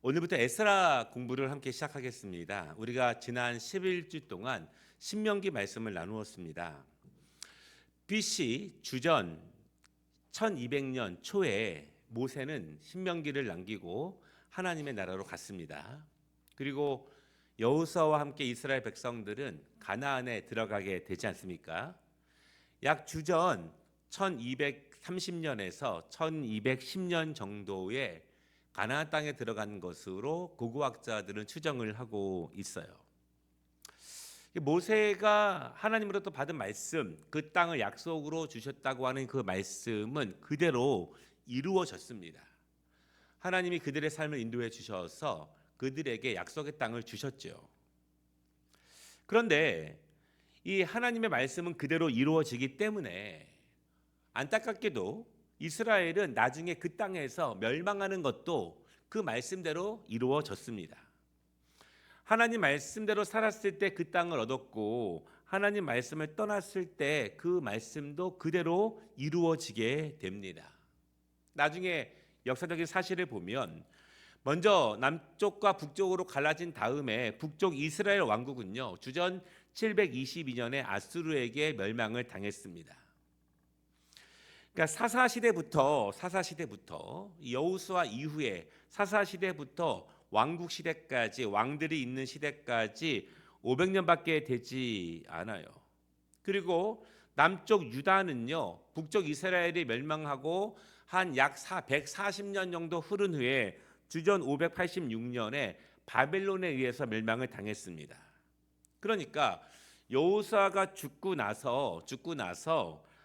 오늘부터 에스라 공부를 함께 시작하겠습니다. 우리가 지난 11주 동안 신명기 말씀을 나누었습니다. BC 주전 1200년 초에 모세는 신명기를 남기고 하나님의 나라로 갔습니다. 그리고 여호수아와 함께 이스라엘 백성들은 가나안에 들어가게 되지 않습니까? 약 주전 1230년에서 1210년 정도의 가나안 땅에 들어간 것으로 고고학자들은 추정을 하고 있어요. 모세가 하나님으로부터 받은 말씀, 그 땅을 약속으로 주셨다고 하는 그 말씀은 그대로 이루어졌습니다. 하나님이 그들의 삶을 인도해 주셔서 그들에게 약속의 땅을 주셨죠. 그런데 이 하나님의 말씀은 그대로 이루어지기 때문에 안타깝게도 이스라엘은 나중에 그 땅에서 멸망하는 것도 그 말씀대로 이루어졌습니다. 하나님 말씀대로 살았을 때 그 땅을 얻었고 하나님 말씀을 떠났을 때 그 말씀도 그대로 이루어지게 됩니다. 나중에 역사적인 사실을 보면 먼저 남쪽과 북쪽으로 갈라진 다음에 북쪽 이스라엘 왕국은요 주전 722년에 아수르에게 멸망을 당했습니다. 그러니까 사사시대부터 여호수아 이후에 사사시대부터 왕국 시대까지 왕들이 있는 시대까지 500년밖에 되지 않아요. 그리고 남쪽 유다는요 북쪽 이스라엘이 멸망하고 한 약 140년 정도 흐른 후에 주전 586년에 바벨론에 의해서 멸망을 당했습니다. 그러니까 여호수아가 죽고 나서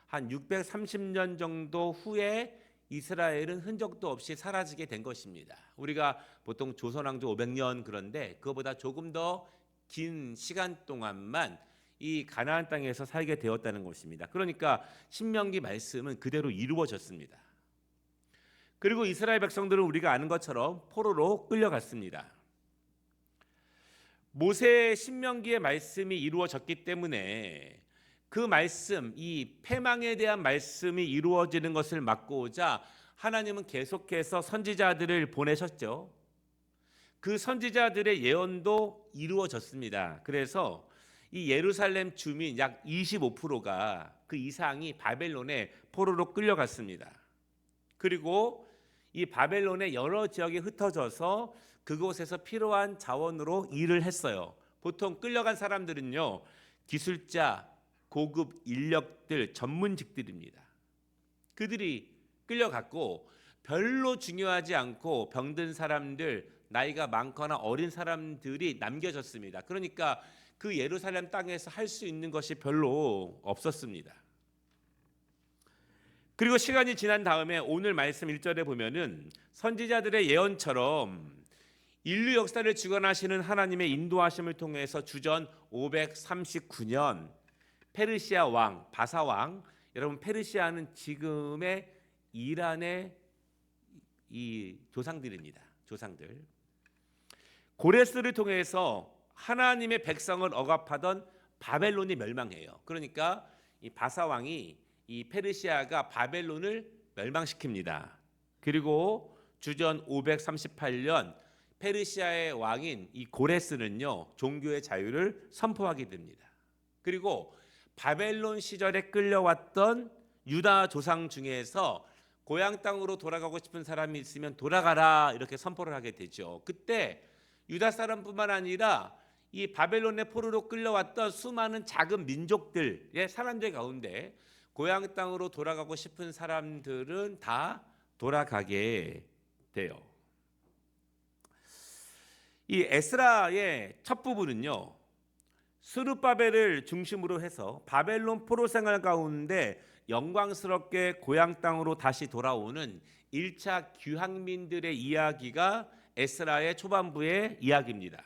한 630년 정도 후에 이스라엘은 흔적도 없이 사라지게 된 것입니다. 우리가 보통 조선왕조 500년 그런데 그거보다 조금 더 긴 시간 동안만 이 가나안 땅에서 살게 되었다는 것입니다. 그러니까 신명기 말씀은 그대로 이루어졌습니다. 그리고 이스라엘 백성들은 우리가 아는 것처럼 포로로 끌려갔습니다. 모세의 신명기의 말씀이 이루어졌기 때문에 그 말씀, 이 패망에 대한 말씀이 이루어지는 것을 막고자 하나님은 계속해서 선지자들을 보내셨죠. 그 선지자들의 예언도 이루어졌습니다. 그래서 이 예루살렘 주민 약 25%가 그 이상이 바벨론에 포로로 끌려갔습니다. 그리고 이 바벨론의 여러 지역에 흩어져서 그곳에서 필요한 자원으로 일을 했어요. 보통 끌려간 사람들은요 기술자, 고급 인력들, 전문직들입니다. 그들이 끌려갔고 별로 중요하지 않고 병든 사람들, 나이가 많거나 어린 사람들이 남겨졌습니다. 그러니까 그 예루살렘 땅에서 할 수 있는 것이 별로 없었습니다. 그리고 시간이 지난 다음에 오늘 말씀 1절에 보면은 선지자들의 예언처럼 인류 역사를 주관하시는 하나님의 인도하심을 통해서 주전 539년 페르시아 왕 바사 왕, 여러분 페르시아는 지금의 이란의 이 조상들입니다. 조상들. 고레스를 통해서 하나님의 백성을 억압하던 바벨론이 멸망해요. 그러니까 이 바사 왕이 이 페르시아가 바벨론을 멸망시킵니다. 그리고 주전 538년 페르시아의 왕인 이 고레스는요 종교의 자유를 선포하게 됩니다. 그리고 바벨론 시절에 끌려왔던 유다 조상 중에서 고향 땅으로 돌아가고 싶은 사람이 있으면 돌아가라 이렇게 선포를 하게 되죠. 그때 유다 사람뿐만 아니라 이 바벨론의 포로로 끌려왔던 수많은 작은 민족들의 사람들 가운데 고향 땅으로 돌아가고 싶은 사람들은 다 돌아가게 돼요. 이 에스라의 첫 부분은요 스룹바벨을 중심으로 해서 바벨론 포로 생활 가운데 영광스럽게 고향 땅으로 다시 돌아오는 1차 귀향민들의 이야기가 에스라의 초반부의 이야기입니다.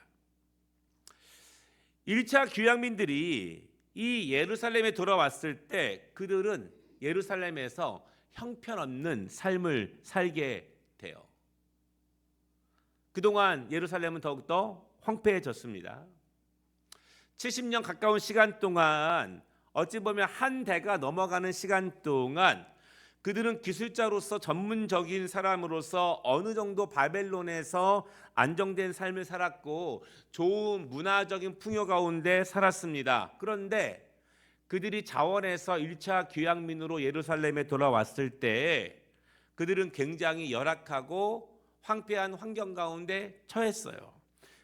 1차 귀향민들이 이 예루살렘에 돌아왔을 때 그들은 예루살렘에서 형편없는 삶을 살게 돼요. 그동안 예루살렘은 더욱더 황폐해졌습니다. 70년 가까운 시간 동안 어찌 보면 한 대가 넘어가는 시간 동안 그들은 기술자로서 전문적인 사람으로서 어느 정도 바벨론에서 안정된 삶을 살았고 좋은 문화적인 풍요 가운데 살았습니다. 그런데 그들이 자원해서 1차 귀향민으로 예루살렘에 돌아왔을 때 그들은 굉장히 열악하고 황폐한 환경 가운데 처했어요.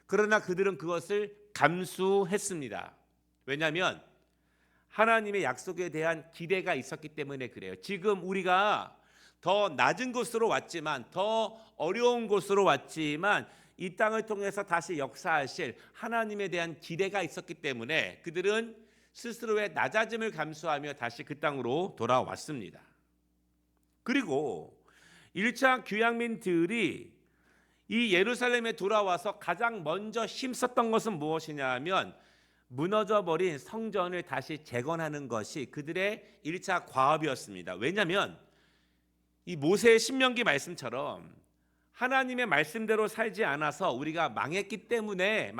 그러나 그들은 그것을 감수했습니다. 왜냐하면 하나님의 약속에 대한 기대가 있었기 때문에 그래요. 지금 우리가 더 낮은 곳으로 왔지만, 더 어려운 곳으로 왔지만 이 땅을 통해서 다시 역사하실 하나님에 대한 기대가 있었기 때문에 그들은 스스로의 낮아짐을 감수하며 다시 그 땅으로 돌아왔습니다. 그리고 1차 귀향민들이 이 예루살렘에 돌아와서 가장 먼저 힘썼던 것은 무엇이냐 하면 무너져버린 성전을 다시 재건하는 것이 그들의 1차 과업이었습니다. 왜냐하면 이 모세의 신명기 말씀처럼 하나님의 말씀대로 살지 않아서 우리가 망했기 때문에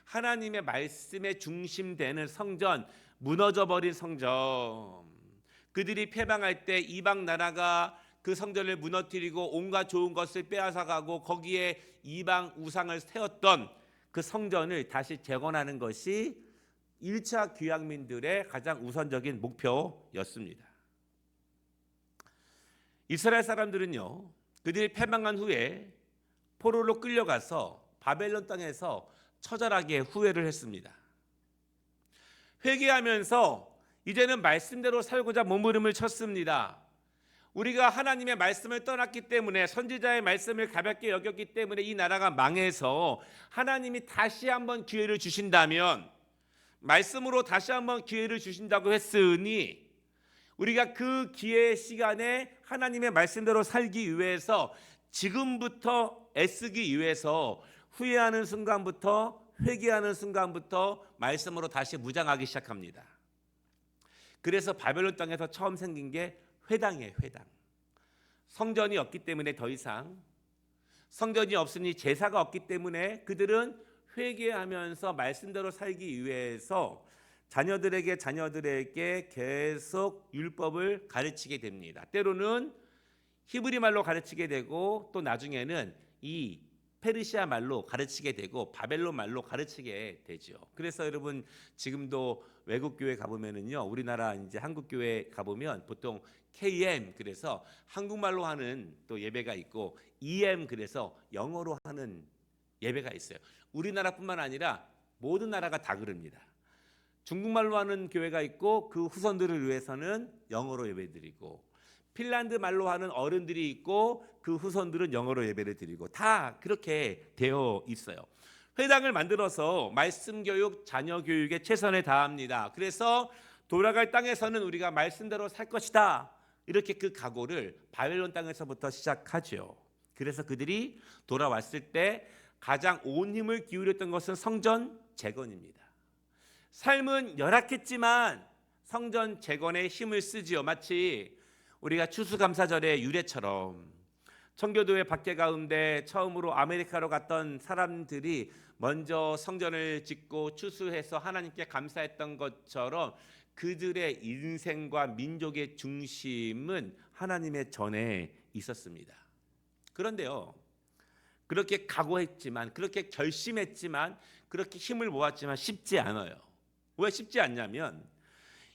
하나님의 말씀에 중심되는 성전, 무너져버린 성전, 그들이 패망할 때 이방 나라가 그 성전을 무너뜨리고 온갖 좋은 것을 빼앗아가고 거기에 이방 우상을 세웠던 그 성전을 다시 재건하는 것이 1차 귀향민들의 가장 우선적인 목표였습니다. 이스라엘 사람들은요, 그들이 패망한 후에 포로로 끌려가서 바벨론 땅에서 처절하게 후회를 했습니다. 회개하면서 이제는 말씀대로 살고자 몸부림을 쳤습니다. 우리가 하나님의 말씀을 떠났기 때문에, 선지자의 말씀을 가볍게 여겼기 때문에 이 나라가 망해서 하나님이 다시 한번 기회를 주신다면, 말씀으로 다시 한번 기회를 주신다고 했으니 우리가 그 기회의 시간에 하나님의 말씀대로 살기 위해서 지금부터 애쓰기 위해서 후회하는 순간부터, 회개하는 순간부터 말씀으로 다시 무장하기 시작합니다. 그래서 바벨론 땅에서 처음 생긴 게 회당이에요. 회당. 성전이 없기 때문에 더 이상, 성전이 없으니 제사가 없기 때문에 그들은 회개하면서 말씀대로 살기 위해서 자녀들에게 계속 율법을 가르치게 됩니다. 때로는 히브리 말로 가르치게 되고 또 나중에는 이 페르시아 말로 가르치게 되고 바벨론 말로 가르치게 되죠. 그래서 여러분 지금도 외국 교회 가보면은요, 우리나라 이제 한국 교회 가보면 보통 KM, 그래서 한국말로 하는 또 예배가 있고 EM, 그래서 영어로 하는 예배가 있어요. 우리나라뿐만 아니라 모든 나라가 다 그럽니다. 중국말로 하는 교회가 있고 그 후손들을 위해서는 영어로 예배드리고, 핀란드 말로 하는 어른들이 있고 그 후손들은 영어로 예배를 드리고, 다 그렇게 되어 있어요. 회당을 만들어서 말씀 교육, 자녀 교육에 최선을 다합니다. 그래서 돌아갈 땅에서는 우리가 말씀대로 살 것이다, 이렇게 그 각오를 바벨론 땅에서부터 시작하죠. 그래서 그들이 돌아왔을 때 가장 온 힘을 기울였던 것은 성전 재건입니다. 삶은 열악했지만 성전 재건에 힘을 쓰지요. 마치 우리가 추수감사절의 유래처럼 청교도의 박해 가운데 처음으로 아메리카로 갔던 사람들이 먼저 성전을 짓고 추수해서 하나님께 감사했던 것처럼 그들의 인생과 민족의 중심은 하나님의 전에 있었습니다. 그런데요, 그렇게 각오했지만, 그렇게 결심했지만, 그렇게 힘을 모았지만 쉽지 않아요. 왜 쉽지 않냐면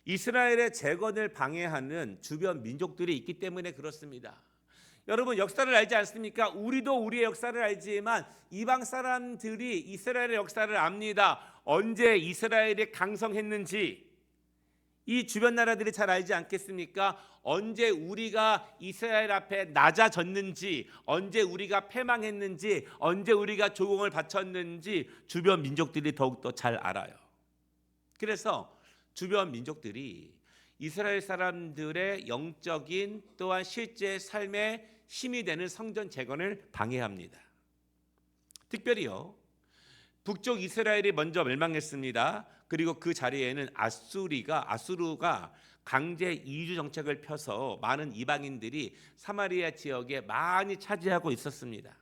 이스라엘의 재건을 방해하는 주변 민족들이 있기 때문에 그렇습니다. 여러분 역사를 알지 않습니까? 우리도 우리의 역사를 알지만 이방 사람들이 이스라엘의 역사를 압니다. 언제 이스라엘이 강성했는지 이 주변 나라들이 잘 알지 않겠습니까? 언제 우리가 이스라엘 앞에 낮아졌는지, 언제 우리가 패망했는지, 언제 우리가 조공을 바쳤는지 주변 민족들이 더욱더 잘 알아요. 그래서 주변 민족들이 이스라엘 사람들의 영적인 또한 실제 삶의 힘이 되는 성전 재건을 방해합니다. 특별히요, 북쪽 이스라엘이 먼저 멸망했습니다. 그리고 그 자리에는 아수르가 강제 이주 정책을 펴서 많은 이방인들이 사마리아 지역에 많이 차지하고 있었습니다.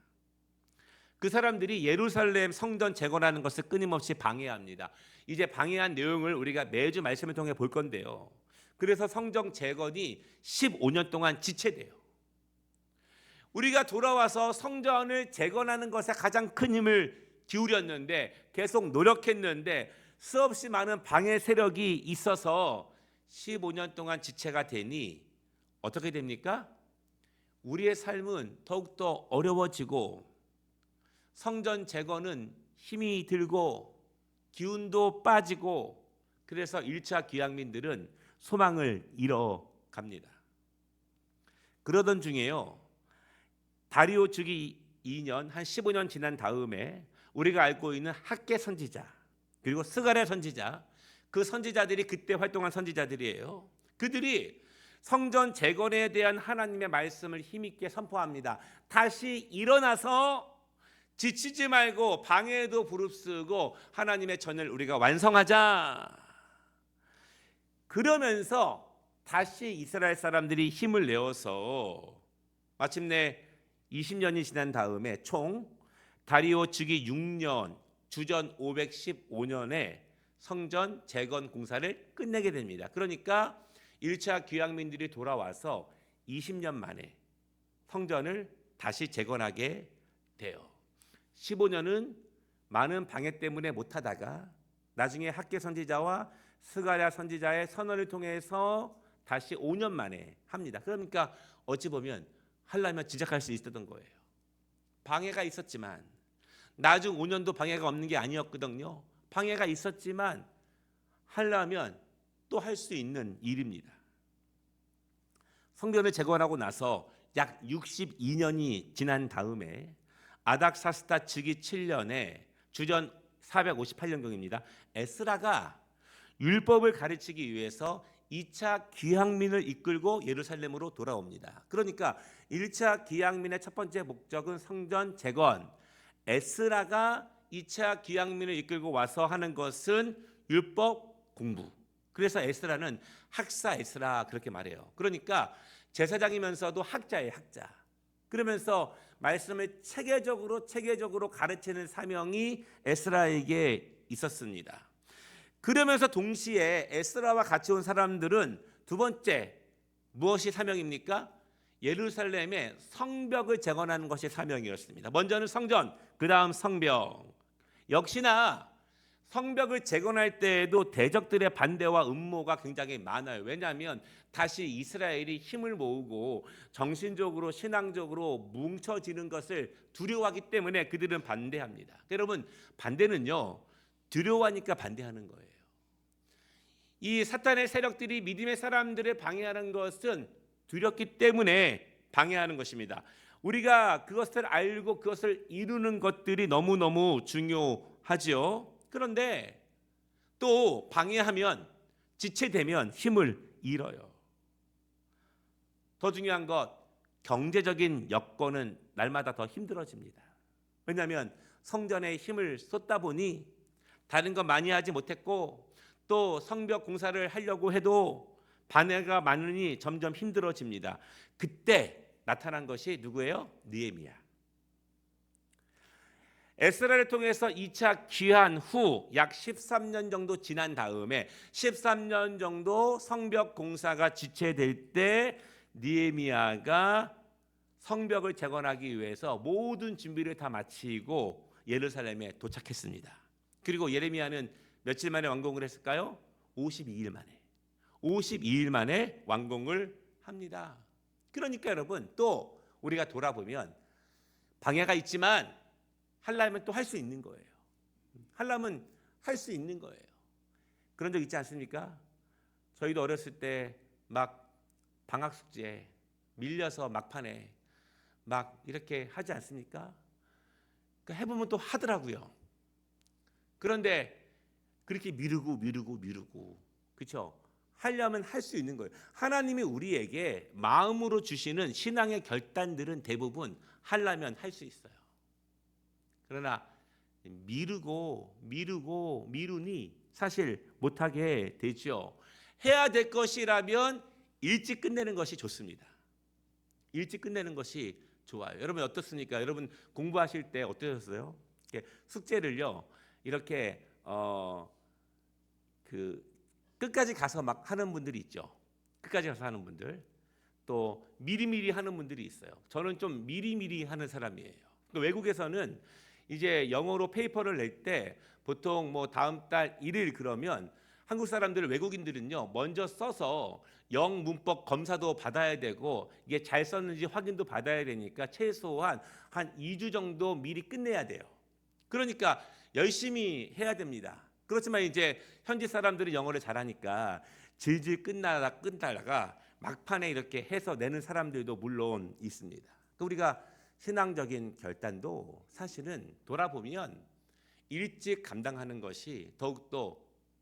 그 사람들이 예루살렘 성전 재건하는 것을 끊임없이 방해합니다. 이제 방해한 내용을 우리가 매주 말씀을 통해 볼 건데요, 그래서 성전 재건이 15년 동안 지체돼요. 우리가 돌아와서 성전을 재건하는 것에 가장 큰 힘을 기울였는데, 계속 노력했는데 수없이 많은 방해 세력이 있어서 15년 동안 지체가 되니 어떻게 됩니까? 우리의 삶은 더욱더 어려워지고 성전 재건은 힘이 들고 기운도 빠지고, 그래서 1차 귀향민들은 소망을 잃어갑니다. 그러던 중에요, 다리오 주기 2년 한 15년 지난 다음에 우리가 알고 있는 학개 선지자 그리고 스가랴 선지자, 그 선지자들이 그때 활동한 선지자들이에요. 그들이 성전 재건에 대한 하나님의 말씀을 힘있게 선포합니다. 다시 일어나서 지치지 말고 방해도 부릅쓰고 하나님의 전을 우리가 완성하자. 그러면서 다시 이스라엘 사람들이 힘을 내어서 마침내 20년이 지난 다음에 총 다리오 주기 6년 주전 515년에 성전 재건 공사를 끝내게 됩니다. 그러니까 1차 귀향민들이 돌아와서 20년 만에 성전을 다시 재건하게 돼요. 15년은 많은 방해 때문에 못하다가 나중에 학개 선지자와 스가랴 선지자의 선언을 통해서 다시 5년 만에 합니다. 그러니까 어찌 보면 하려면 진작할 수 있었던 거예요. 방해가 있었지만, 나중 5년도 방해가 없는 게 아니었거든요. 방해가 있었지만 하려면 또 할 수 있는 일입니다. 성전을 재건하고 나서 약 62년이 지난 다음에 아닥사스다 주기 7년에 주전 458년경입니다. 에스라가 율법을 가르치기 위해서 2차 귀향민을 이끌고 예루살렘으로 돌아옵니다. 그러니까 1차 귀향민의 첫 번째 목적은 성전 재건, 에스라가 2차 귀향민을 이끌고 와서 하는 것은 율법 공부. 그래서 에스라는 학사 에스라 그렇게 말해요. 그러니까 제사장이면서도 학자예요, 학자. 그러면서 말씀을 체계적으로 가르치는 사명이 에스라에게 있었습니다. 그러면서 동시에 에스라와 같이 온 사람들은 두 번째 무엇이 사명입니까? 예루살렘의 성벽을 재건하는 것이 사명이었습니다. 먼저는 성전, 그 다음 성벽. 역시나 성벽을 재건할 때에도 대적들의 반대와 음모가 굉장히 많아요. 왜냐하면 다시 이스라엘이 힘을 모으고 정신적으로 신앙적으로 뭉쳐지는 것을 두려워하기 때문에 그들은 반대합니다. 여러분, 반대는요, 두려워하니까 반대하는 거예요. 이 사탄의 세력들이 믿음의 사람들을 방해하는 것은 두렵기 때문에 방해하는 것입니다. 우리가 그것을 알고 그것을 이루는 것들이 너무너무 중요하지요. 그런데 또 방해하면, 지체되면 힘을 잃어요. 더 중요한 것, 경제적인 여건은 날마다 더 힘들어집니다. 왜냐하면 성전에 힘을 쏟다 보니 다른 거 많이 하지 못했고, 또 성벽 공사를 하려고 해도 반해가 많으니 점점 힘들어집니다. 그때 나타난 것이 누구예요? 느헤미야. 에스라를 통해서 2차 귀환 후 약 13년 정도 지난 다음에 13년 정도 성벽 공사가 지체될 때 느헤미야가 성벽을 재건하기 위해서 모든 준비를 다 마치고 예루살렘에 도착했습니다. 그리고 예레미야는 며칠 만에 완공을 했을까요? 52일 만에. 52일 만에 완공을 합니다. 그러니까 여러분, 또 우리가 돌아보면 방해가 있지만 하려면 또 할 수 있는 거예요. 하려면 할 수 있는 거예요. 그런 적 있지 않습니까? 저희도 어렸을 때 막 방학 숙제 밀려서 막판에 막 이렇게 하지 않습니까? 해보면 또 하더라고요. 그런데 그렇게 미루고 그렇죠? 하려면 할 수 있는 거예요. 하나님이 우리에게 마음으로 주시는 신앙의 결단들은 대부분 하려면 할 수 있어요. 그러나 미루니 사실 못하게 되죠. 해야 될 것이라면 일찍 끝내는 것이 좋습니다. 일찍 끝내는 것이 좋아요. 여러분 어떻습니까? 여러분 공부하실 때 어떠셨어요? 숙제를요, 이렇게 끝까지 가서 막 하는 분들이 있죠. 끝까지 가서 하는 분들, 또 미리미리 하는 분들이 있어요. 저는 좀 미리미리 하는 사람이에요. 외국에서는 이제 영어로 페이퍼를 낼 때 보통 뭐 다음 달 1일 그러면 한국 사람들 외국인들은요 먼저 써서 영문법 검사도 받아야 되고 이게 잘 썼는지 확인도 받아야 되니까 최소한 한 2주 정도 미리 끝내야 돼요. 그러니까 열심히 해야 됩니다. 그렇지만 이제 현지 사람들이 영어를 잘하니까 질질 끝나다가 막판에 이렇게 해서 내는 사람들도 물론 있습니다. 우리가 신앙적인 결단도 사실은 돌아보면 일찍 감당하는 것이 더욱더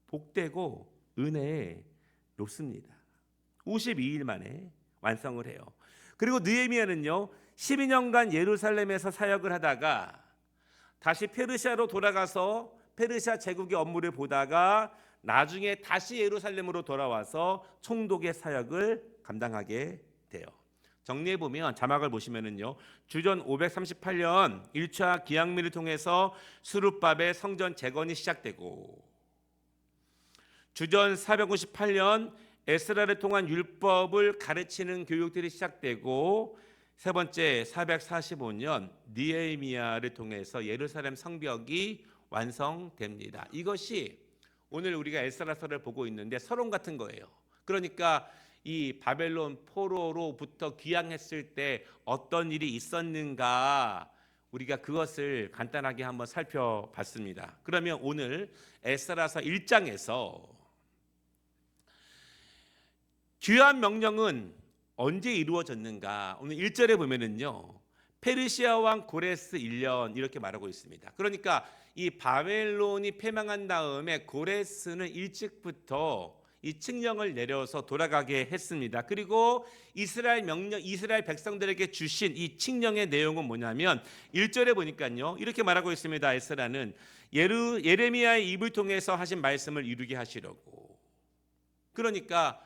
복되고 은혜에 높습니다. 52일 만에 완성을 해요. 그리고 느헤미야는요 12년간 예루살렘에서 사역을 하다가 다시 페르시아로 돌아가서 페르시아 제국의 업무를 보다가 나중에 다시 예루살렘으로 돌아와서 총독의 사역을 감당하게 돼요. 정리해 보면 자막을 보시면은요. 주전 538년 1차 기양미를 통해서 스룹바벨 성전 재건이 시작되고 주전 458년 에스라를 통한 율법을 가르치는 교육들이 시작되고 세 번째 445년 느헤미야를 통해서 예루살렘 성벽이 완성됩니다. 이것이 오늘 우리가 에스라서를 보고 있는데 서론 같은 거예요. 그러니까 이 바벨론 포로로부터 귀향했을 때 어떤 일이 있었는가 우리가 그것을 간단하게 한번 살펴봤습니다. 그러면 오늘 에스라서 1장에서 귀환 명령은 언제 이루어졌는가? 오늘 1절에 보면은요. 페르시아 왕 고레스 1년 이렇게 말하고 있습니다. 그러니까 이 바벨론이 패망한 다음에 고레스는 일찍부터 이 칙령을 내려서 돌아가게 했습니다. 그리고 이스라엘 백성들에게 주신 이 칙령의 내용은 뭐냐면 1절에 보니까요. 이렇게 말하고 있습니다. 에스라는 예레미야의 입을 통해서 하신 말씀을 이루게 하시려고. 그러니까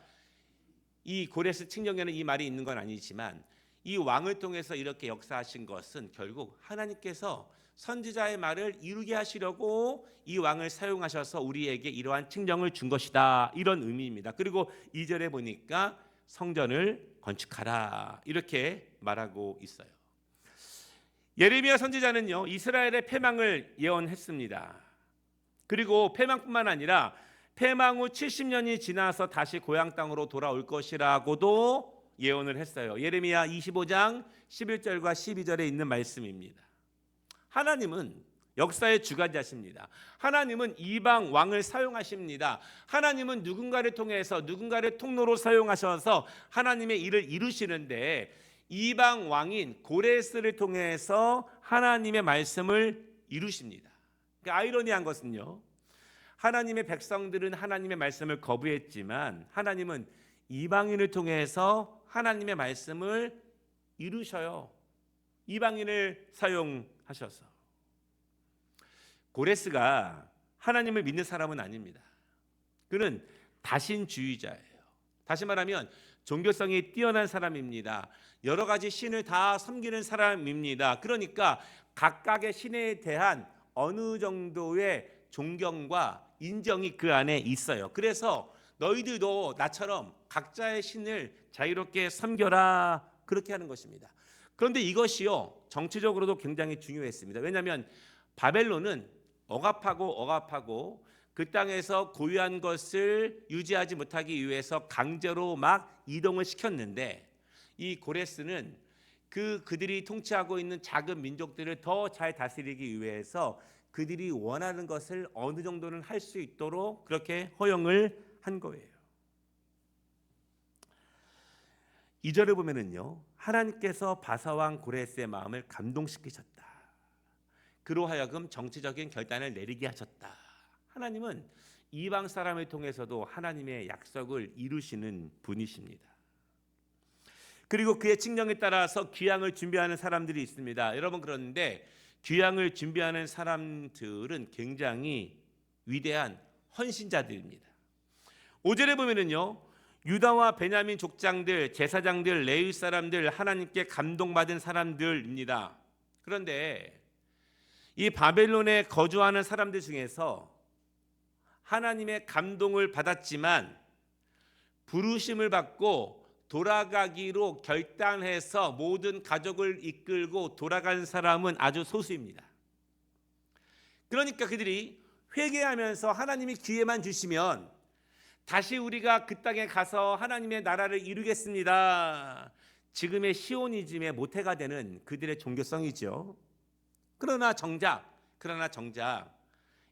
이 고레스 칙령에는 이 말이 있는 건 아니지만 이 왕을 통해서 이렇게 역사하신 것은 결국 하나님께서 선지자의 말을 이루게 하시려고 이 왕을 사용하셔서 우리에게 이러한 칙령을 준 것이다. 이런 의미입니다. 그리고 2절에 보니까 성전을 건축하라. 이렇게 말하고 있어요. 예레미야 선지자는요. 이스라엘의 패망을 예언했습니다. 그리고 패망뿐만 아니라 패망 후 70년이 지나서 다시 고향 땅으로 돌아올 것이라고도 예언을 했어요. 예레미야 25장 11절과 12절에 있는 말씀입니다. 하나님은 역사의 주관자십니다. 하나님은 이방 왕을 사용하십니다. 하나님은 누군가를 통해서 누군가를 통로로 사용하셔서 하나님의 일을 이루시는데 이방 왕인 고레스를 통해서 하나님의 말씀을 이루십니다. 아이러니한 것은요. 하나님의 백성들은 하나님의 말씀을 거부했지만 하나님은 이방인을 통해서 하나님의 말씀을 이루셔요. 이방인을 사용하셔서. 고레스가 하나님을 믿는 사람은 아닙니다. 그는 다신주의자예요. 다시 말하면 종교성이 뛰어난 사람입니다. 여러 가지 신을 다 섬기는 사람입니다. 그러니까 각각의 신에 대한 어느 정도의 존경과 인정이 그 안에 있어요. 그래서 너희들도 나처럼 각자의 신을 자유롭게 섬겨라 그렇게 하는 것입니다. 그런데 이것이요 정치적으로도 굉장히 중요했습니다. 왜냐하면 바벨론은 억압하고 그 땅에서 고유한 것을 유지하지 못하기 위해서 강제로 막 이동을 시켰는데 이 고레스는 그들이 통치하고 있는 작은 민족들을 더 잘 다스리기 위해서 그들이 원하는 것을 어느 정도는 할 수 있도록 그렇게 허용을 한 거예요. 2절을 보면은요. 하나님께서 바사왕 고레스의 마음을 감동시키셨다. 그로 하여금 정치적인 결단을 내리게 하셨다. 하나님은 이방 사람을 통해서도 하나님의 약속을 이루시는 분이십니다. 그리고 그의 칙령에 따라서 귀향을 준비하는 사람들이 있습니다. 여러분 그런데 귀향을 준비하는 사람들은 굉장히 위대한 헌신자들입니다. 5절에 보면은요. 유다와 베냐민 족장들, 제사장들, 레위 사람들 하나님께 감동받은 사람들입니다. 그런데 이 바벨론에 거주하는 사람들 중에서 하나님의 감동을 받았지만 부르심을 받고 돌아가기로 결단해서 모든 가족을 이끌고 돌아간 사람은 아주 소수입니다. 그러니까 그들이 회개하면서 하나님이 기회만 주시면 다시 우리가 그 땅에 가서 하나님의 나라를 이루겠습니다. 지금의 시오니즘의 모태가 되는 그들의 종교성이죠. 그러나 정작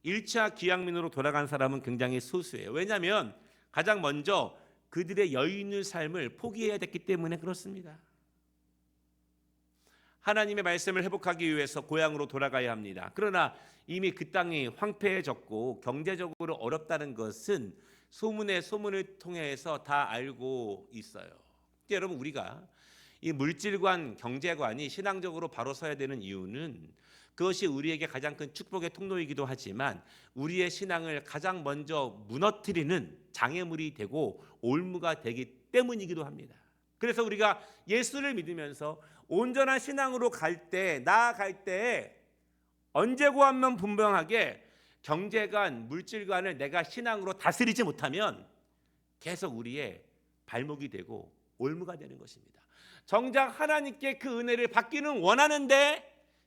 1차 귀향민으로 돌아간 사람은 굉장히 소수예요. 왜냐하면 가장 먼저 그들의 여유 있는 삶을 포기해야 됐기 때문에 그렇습니다. 하나님의 말씀을 회복하기 위해서 고향으로 돌아가야 합니다. 그러나 이미 그 땅이 황폐해졌고 경제적으로 어렵다는 것은 소문을 통해서 다 알고 있어요. 여러분, 우리가 이 물질관, 경제관이 신앙적으로 바로 서야 되는 이유는 그것이 우리에게 가장 큰 축복의 통로이기도 하지만 우리의 신앙을 가장 먼저 무너뜨리는 장애물이 되고 올무가 되기 때문이기도 합니다. 그래서 우리가 예수를 믿으면서 온전한 신앙으로 나아갈 때 언제고 하면 분명하게 경제관, 물질관을 내가 신앙으로 다스리지 못하면 계속 우리의 발목이 되고 올무가 되는 것입니다. 정작 하나님께 그 은혜를 받기는 원하는데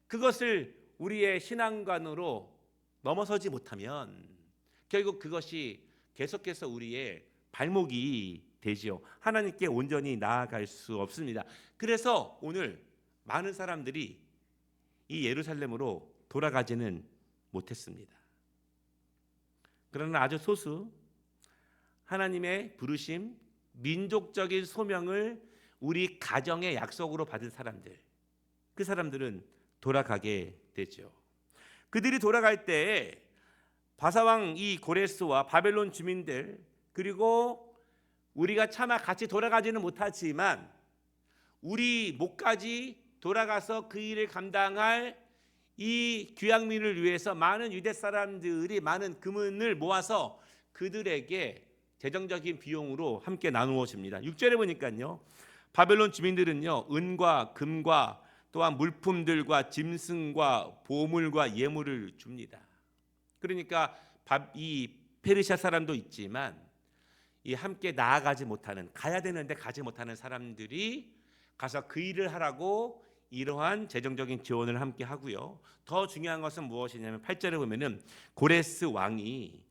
그것을 우리의 신앙관으로 넘어서지 못하면 결국 그것이 계속해서 우리의 발목이 되지요. 하나님께 온전히 나아갈 수 없습니다. 그래서 오늘 많은 사람들이 이 예루살렘으로 돌아가지는 못했습니다. 그러나 아주 소수 하나님의 부르심, 민족적인 소명을 우리 가정의 약속으로 받은 사람들, 그 사람들은 돌아가게 되죠. 그들이 돌아갈 때 바사왕 이 고레스와 바벨론 주민들, 그리고 우리가 차마 같이 돌아가지는 못하지만 우리 목까지 돌아가서 그 일을 감당할 이 귀향민을 위해서 많은 유대 사람들이 많은 금은을 모아서 그들에게 재정적인 비용으로 함께 나누어 줍니다. 6절에 보니까요, 바벨론 주민들은요, 은과 금과 또한 물품들과 짐승과 보물과 예물을 줍니다. 그러니까 이 페르시아 사람도 있지만 이 함께 나아가지 못하는, 가야 되는데 가지 못하는 사람들이 가서 그 일을 하라고 이러한 재정적인 지원을 함께 하고요. 더 중요한 것은 무엇이냐면 8절에 보면은 고레스 왕이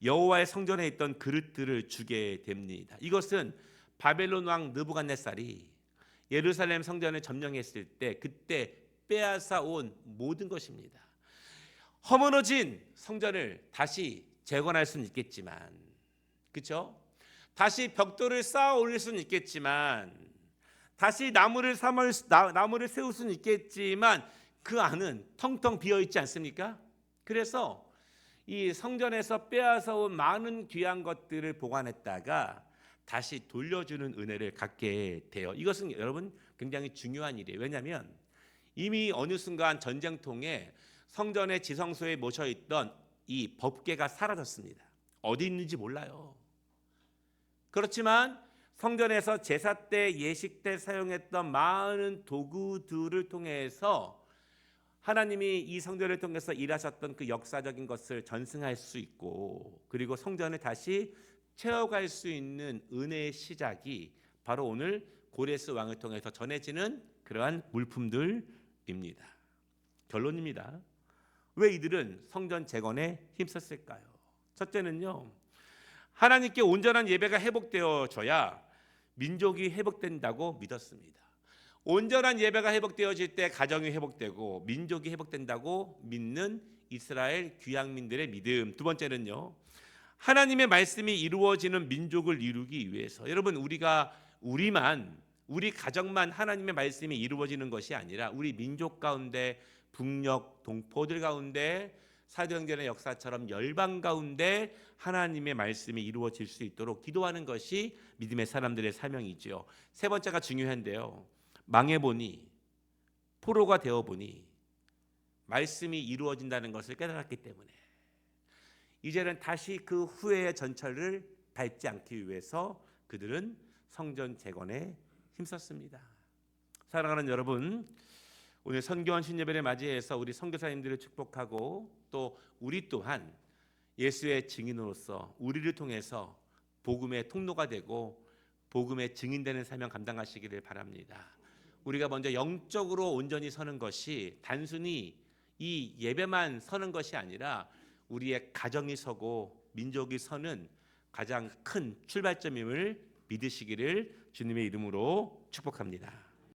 여호와의 성전에 있던 그릇들을 주게 됩니다. 이것은 바벨론 왕 느부갓네살이 예루살렘 성전을 점령했을 때 그때 빼앗아 온 모든 것입니다. 허물어진 성전을 다시 재건할 수는 있겠지만, 그렇죠? 다시 벽돌을 쌓아 올릴 수는 있겠지만, 다시 나무를 세울 수는 있겠지만 그 안은 텅텅 비어 있지 않습니까? 그래서 이 성전에서 빼앗아 온 많은 귀한 것들을 보관했다가 다시 돌려주는 은혜를 갖게 돼요. 이것은 여러분 굉장히 중요한 일이에요. 왜냐하면 이미 어느 순간 전쟁통에 성전의 지성소에 모셔있던 이 법궤가 사라졌습니다. 어디 있는지 몰라요. 그렇지만 성전에서 제사 때, 예식 때 사용했던 많은 도구들을 통해서 하나님이 이 성전을 통해서 일하셨던 그 역사적인 것을 전승할 수 있고, 그리고 성전을 다시 채워갈 수 있는 은혜의 시작이 바로 오늘 고레스 왕을 통해서 전해지는 그러한 물품들입니다. 결론입니다. 왜 이들은 성전 재건에 힘썼을까요? 첫째는요, 하나님께 온전한 예배가 회복되어져야 민족이 회복된다고 믿었습니다. 온전한 예배가 회복되어질 때 가정이 회복되고 민족이 회복된다고 믿는 이스라엘 귀향민들의 믿음. 두 번째는요, 하나님의 말씀이 이루어지는 민족을 이루기 위해서, 여러분 우리 가정만 하나님의 말씀이 이루어지는 것이 아니라 우리 민족 가운데, 북녘 동포들 가운데, 사도행전의 역사처럼 열방 가운데 하나님의 말씀이 이루어질 수 있도록 기도하는 것이 믿음의 사람들의 사명이지요. 세 번째가 중요한데요, 망해보니, 포로가 되어보니 말씀이 이루어진다는 것을 깨달았기 때문에 이제는 다시 그 후회의 전철을 밟지 않기 위해서 그들은 성전 재건에 힘썼습니다. 사랑하는 여러분, 오늘 선교원 신예배를 맞이해서 우리 선교사님들을 축복하고 또 우리 또한 예수의 증인으로서 우리를 통해서 복음의 통로가 되고 복음의 증인되는 사명 감당하시기를 바랍니다. 우리가 먼저 영적으로 온전히 서는 것이 단순히 이 예배만 서는 것이 아니라 우리의 가정이 서고 민족이 서는 가장 큰 출발점임을 믿으시기를 주님의 이름으로 축복합니다.